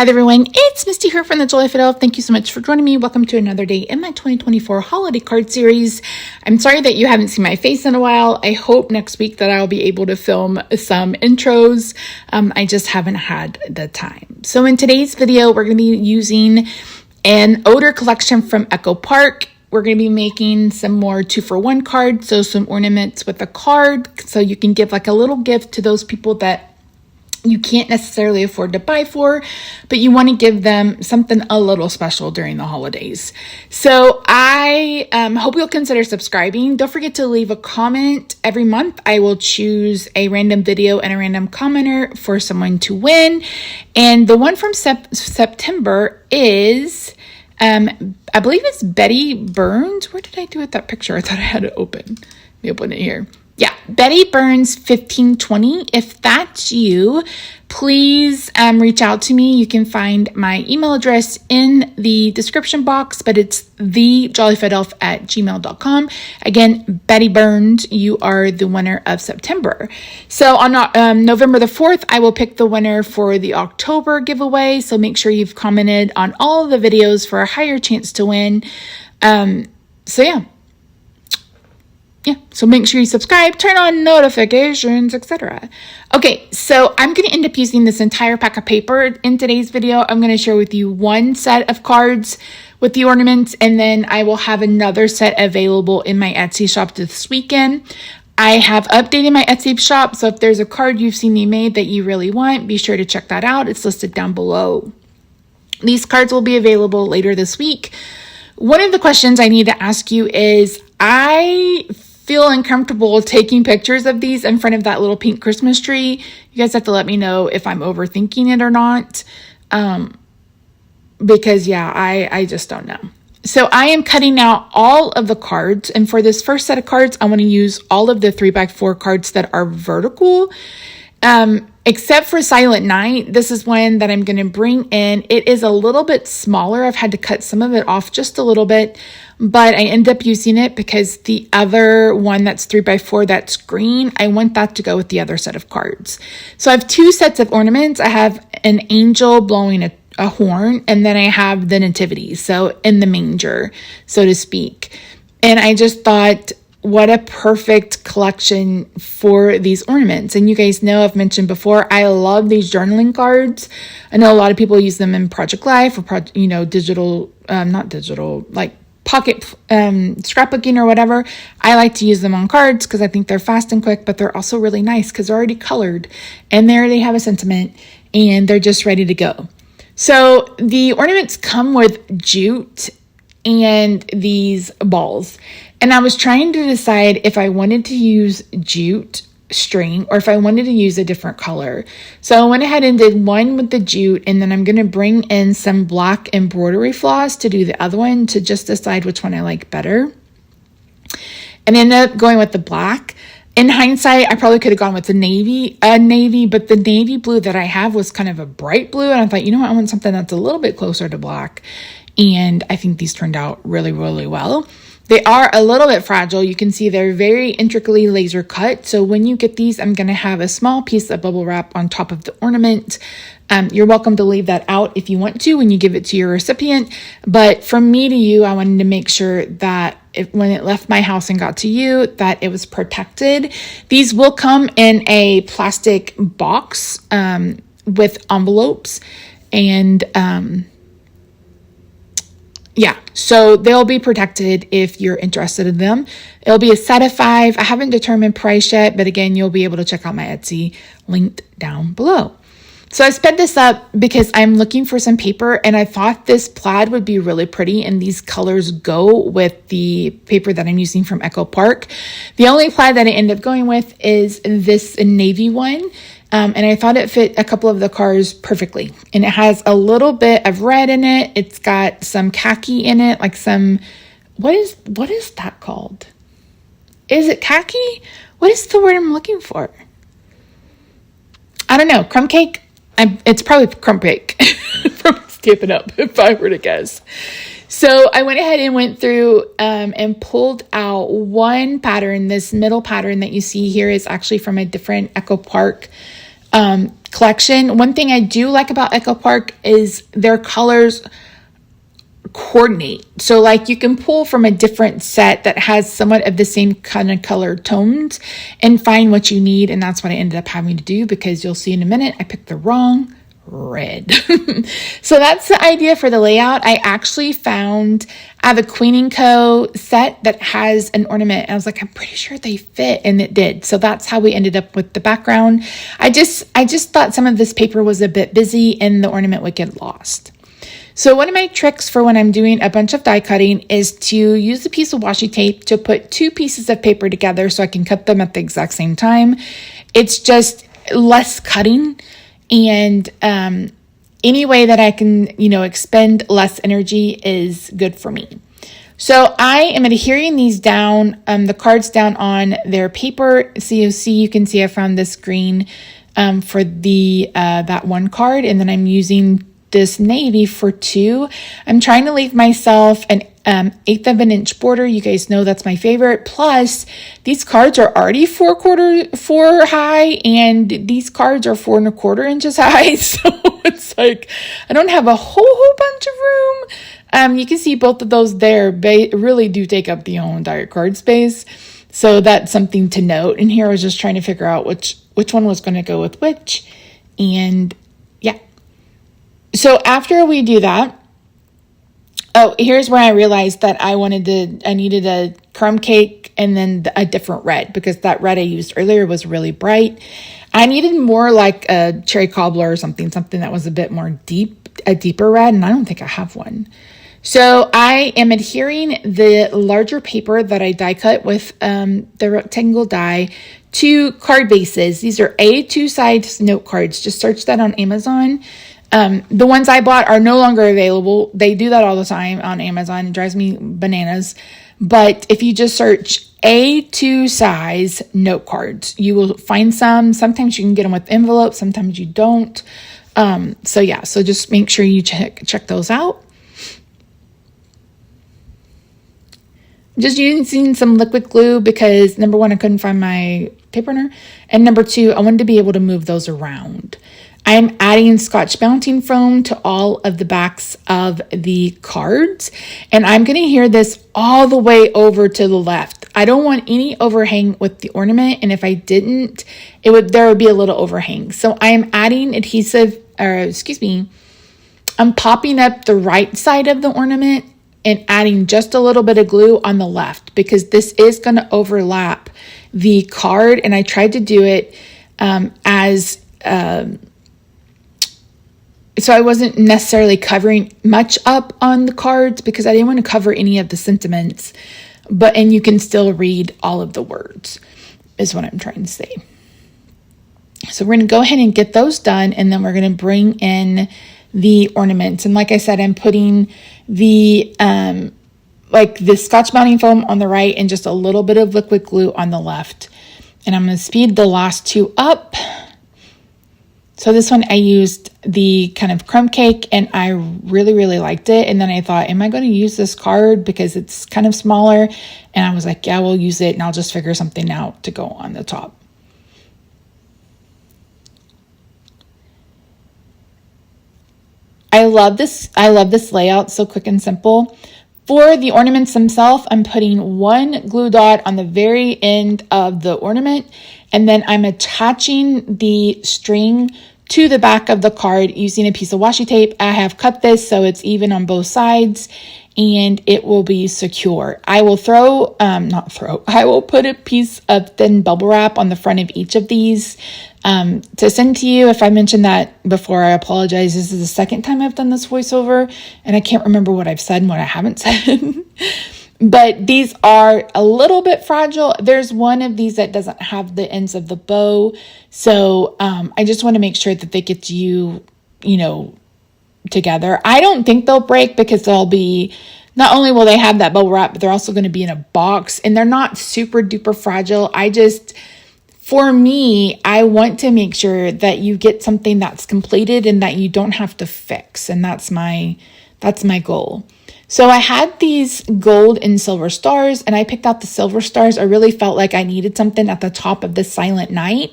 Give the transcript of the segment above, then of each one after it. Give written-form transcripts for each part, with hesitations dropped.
Hi everyone, it's Misty here from TheJollyFatElf. Thank you so much for joining me. Welcome to another day in my 2024 holiday card series. I'm sorry that you haven't seen my face in a while. I hope next week that I'll be able to film some intros. I just haven't had the time. So in today's video, we're going to be using an odor collection from Echo Park. We're going to be making some more 2-for-1 cards, so some ornaments with a card, so you can give like a little gift to those people that you can't necessarily afford to buy for, but you want to give them something a little special during the holidays. So I hope you'll consider subscribing. Don't forget to leave a comment. Every month I will choose a random video and a random commenter for someone to win. And the one from September is, I believe it's Betty Burns. Where did I do with that picture? I thought I had it open. Let me open it here. Yeah, Betty Burns 1520. If that's you, please reach out to me. You can find my email address in the description box, but it's TheJollyFatElf@gmail.com. Again, Betty Burns, you are the winner of September. So on November the 4th, I will pick the winner for the October giveaway. So make sure you've commented on all of the videos for a higher chance to win. So make sure you subscribe, turn on notifications, etc. Okay, so I'm going to end up using this entire pack of paper in today's video. I'm going to share with you one set of cards with the ornaments, and then I will have another set available in my Etsy shop this weekend. I have updated my Etsy shop, so if there's a card you've seen me made that you really want, be sure to check that out. It's listed down below. These cards will be available later this week. One of the questions I need to ask you is, I feel uncomfortable taking pictures of these in front of that little pink Christmas tree. You guys have to let me know if I'm overthinking it or not. Because yeah, I just don't know. So I am cutting out all of the cards. And for this first set of cards, I want to use all of the 3x4 cards that are vertical. Except for Silent Night. This is one that I'm going to bring in. It is a little bit smaller. I've had to cut some of it off just a little bit, but I end up using it because the other one that's 3x4, that's green, I want that to go with the other set of cards. So I have two sets of ornaments. I have an angel blowing a horn, and then I have the nativity, so in the manger, so to speak. And I just thought, what a perfect collection for these ornaments. And you guys know, I've mentioned before, I love these journaling cards. I know a lot of people use them in Project Life or digital, not digital, like pocket scrapbooking or whatever. I like to use them on cards because I think they're fast and quick, but they're also really nice because they're already colored and they already have a sentiment and they're just ready to go. So the ornaments come with jute and these balls. And I was trying to decide if I wanted to use jute string or if I wanted to use a different color. So I went ahead and did one with the jute, and then I'm going to bring in some black embroidery floss to do the other one to just decide which one I like better. And ended up going with the black. In hindsight, I probably could have gone with the navy, but the navy blue that I have was kind of a bright blue. And I thought, you know what, I want something that's a little bit closer to black. And I think these turned out really, really well. They are a little bit fragile. You can see they're very intricately laser cut. So when you get these, I'm going to have a small piece of bubble wrap on top of the ornament. You're welcome to leave that out if you want to when you give it to your recipient. But from me to you, I wanted to make sure that when it left my house and got to you, that it was protected. These will come in a plastic box with envelopes, and yeah, so they'll be protected if you're interested in them. It'll be a set of 5. I haven't determined price yet, but again, you'll be able to check out my Etsy linked down below. So I sped this up because I'm looking for some paper, and I thought this plaid would be really pretty, and these colors go with the paper that I'm using from Echo Park. The only plaid that I ended up going with is this navy one. And I thought it fit a couple of the cards perfectly. And it has a little bit of red in it. It's got some khaki in it, like some, what is that called? Is it khaki? What is the word I'm looking for? I don't know. Crumb cake? It's probably crumb cake from Stampin' Up, if I were to guess. So I went ahead and went through and pulled out one pattern. This middle pattern that you see here is actually from a different Echo Park collection. One thing I do like about Echo Park is their colors coordinate. So like you can pull from a different set that has somewhat of the same kind of color tones and find what you need. And that's what I ended up having to do, because you'll see in a minute, I picked the wrong red. So that's the idea for the layout. I actually found I have a Queen & Co set that has an ornament, and I was like, I'm pretty sure they fit, and it did. So that's how we ended up with the background. I just thought some of this paper was a bit busy and the ornament would get lost. So one of my tricks for when I'm doing a bunch of die cutting is to use a piece of washi tape to put two pieces of paper together so I can cut them at the exact same time. It's just less cutting, and any way that I can, expend less energy is good for me. So I am adhering these down, the cards down on their paper. So you can see I found this green for the that one card, and then I'm using this navy for two. I'm trying to leave myself an 1/8 of an inch border. You guys know that's my favorite. Plus, these cards are already 4 high, and these cards are 4 1/4 inches high. So it's like I don't have a whole bunch of room. You can see both of those there really do take up the whole entire card space. So that's something to note. And here I was just trying to figure out which one was going to go with which. And yeah. So after we do that, here's where I realized that I needed a crumb cake and then a different red, because that red I used earlier was really bright. I needed more like a cherry cobbler or something that was a bit more a deeper red, and I don't think I have one. So I am adhering the larger paper that I die cut with the rectangle die to card bases. These are A2 size note cards. Just search that on Amazon. The ones I bought are no longer available. They do that all the time on Amazon. It drives me bananas. But if you just search A2 size note cards, you will find some. Sometimes you can get them with envelopes. Sometimes you don't. So just make sure you check those out. Just using some liquid glue because number one, I couldn't find my paper runner. And number two, I wanted to be able to move those around. I'm adding Scotch mounting foam to all of the backs of the cards, and I'm going to adhere this all the way over to the left. I don't want any overhang with the ornament, and if I didn't, there would be a little overhang. So I am adding I'm popping up the right side of the ornament and adding just a little bit of glue on the left, because this is going to overlap the card, and I tried to do it so I wasn't necessarily covering much up on the cards because I didn't want to cover any of the sentiments, and you can still read all of the words is what I'm trying to say. So we're going to go ahead and get those done, and then we're going to bring in the ornaments. And like I said, I'm putting the Scotch mounting foam on the right and just a little bit of liquid glue on the left. And I'm going to speed the last two up. So this one I used the kind of crumb cake, and I really, really liked it. And then I thought, am I going to use this card because it's kind of smaller? And I was like, yeah, we'll use it, and I'll just figure something out to go on the top. I love this layout, so quick and simple. For the ornaments themselves, I'm putting one glue dot on the very end of the ornament, and then I'm attaching the string to the back of the card using a piece of washi tape. I have cut this so it's even on both sides, and it will be secure. I will I will put a piece of thin bubble wrap on the front of each of these to send to you. If I mentioned that before, I apologize. This is the second time I've done this voiceover, and I can't remember what I've said and what I haven't said. But these are a little bit fragile. There's one of these that doesn't have the ends of the bow. So I just want to make sure that they get to you, together. I don't think they'll break because they'll be, not only will they have that bubble wrap, but they're also going to be in a box, and they're not super duper fragile. For me, I want to make sure that you get something that's completed and that you don't have to fix. And that's my goal. So I had these gold and silver stars, and I picked out the silver stars. I really felt like I needed something at the top of this Silent Night.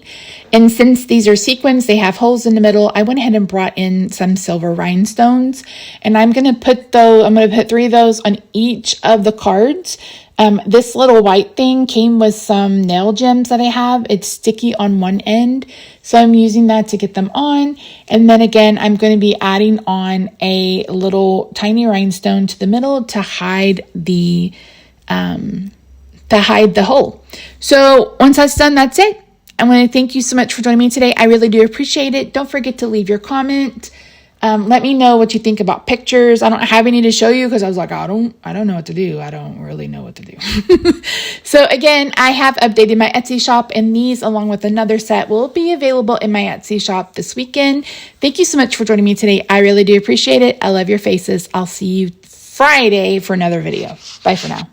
And since these are sequins, they have holes in the middle, I went ahead and brought in some silver rhinestones. And I'm going to put 3 of those on each of the cards. This little white thing came with some nail gems that I have. It's sticky on one end, so I'm using that to get them on. And then again, I'm going to be adding on a little tiny rhinestone to the middle to hide the hole. So once that's done, that's it. I want to thank you so much for joining me today. I really do appreciate it. Don't forget to leave your comment. Let me know what you think about pictures. I don't have any to show you because I was like, I don't know what to do. I don't really know what to do. So again, I have updated my Etsy shop, and these along with another set will be available in my Etsy shop this weekend. Thank you so much for joining me today. I really do appreciate it. I love your faces. I'll see you Friday for another video. Bye for now.